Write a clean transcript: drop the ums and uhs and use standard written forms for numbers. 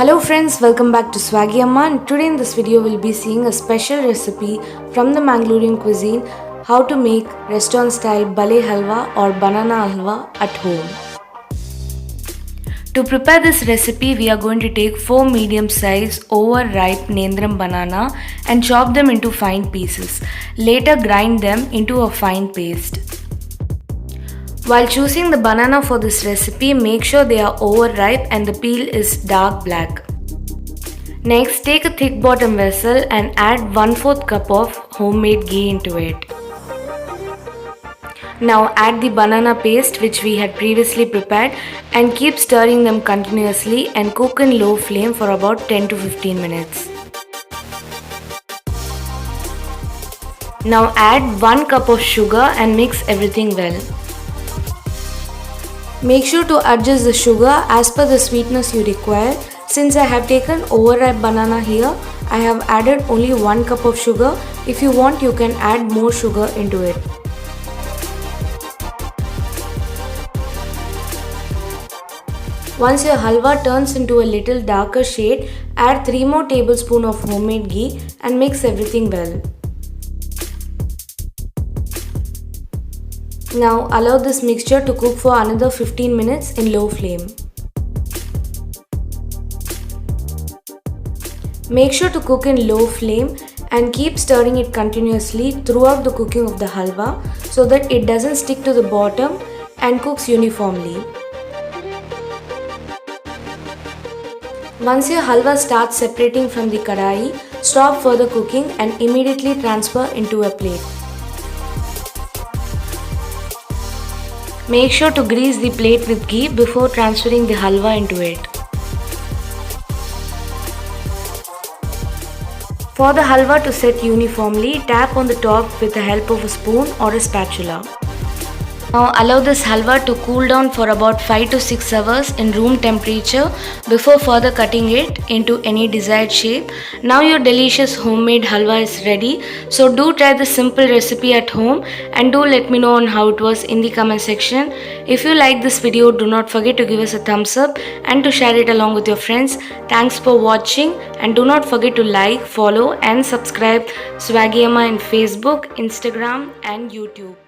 Hello friends, welcome back to Swaggy Amma, and today in this video we'll be seeing a special recipe from the Mangalorean cuisine, how to make restaurant style bale halwa or banana halwa at home. To prepare this recipe, we are going to take 4 medium size overripe Nendram banana and chop them into fine pieces. Later grind them into a fine paste. While choosing the banana for this recipe, make sure they are overripe and the peel is dark black. Next, take a thick bottom vessel and add 1/4 cup of homemade ghee into it. Now add the banana paste which we had previously prepared and keep stirring them continuously and cook in low flame for about 10 to 15 minutes. Now add 1 cup of sugar and mix everything well. Make sure to adjust the sugar as per the sweetness you require. Since I have taken overripe banana here, I have added only 1 cup of sugar. If you want, you can add more sugar into it. Once your halwa turns into a little darker shade, add 3 more tablespoons of homemade ghee and mix everything well. Now allow this mixture to cook for another 15 minutes in low flame. Make sure to cook in low flame and keep stirring it continuously throughout the cooking of the halwa so that it doesn't stick to the bottom and cooks uniformly. Once your halwa starts separating from the kadai, stop further cooking and immediately transfer into a plate. Make sure to grease the plate with ghee before transferring the halwa into it. For the halwa to set uniformly, tap on the top with the help of a spoon or a spatula. Now allow this halwa to cool down for about 5 to 6 hours in room temperature before further cutting it into any desired shape. Now your delicious homemade halwa is ready. So do try this simple recipe at home and do let me know on how it was in the comment section. If you like this video, do not forget to give us a thumbs up and to share it along with your friends. Thanks for watching and do not forget to like, follow and subscribe Swaggy Amma in Facebook, Instagram and YouTube.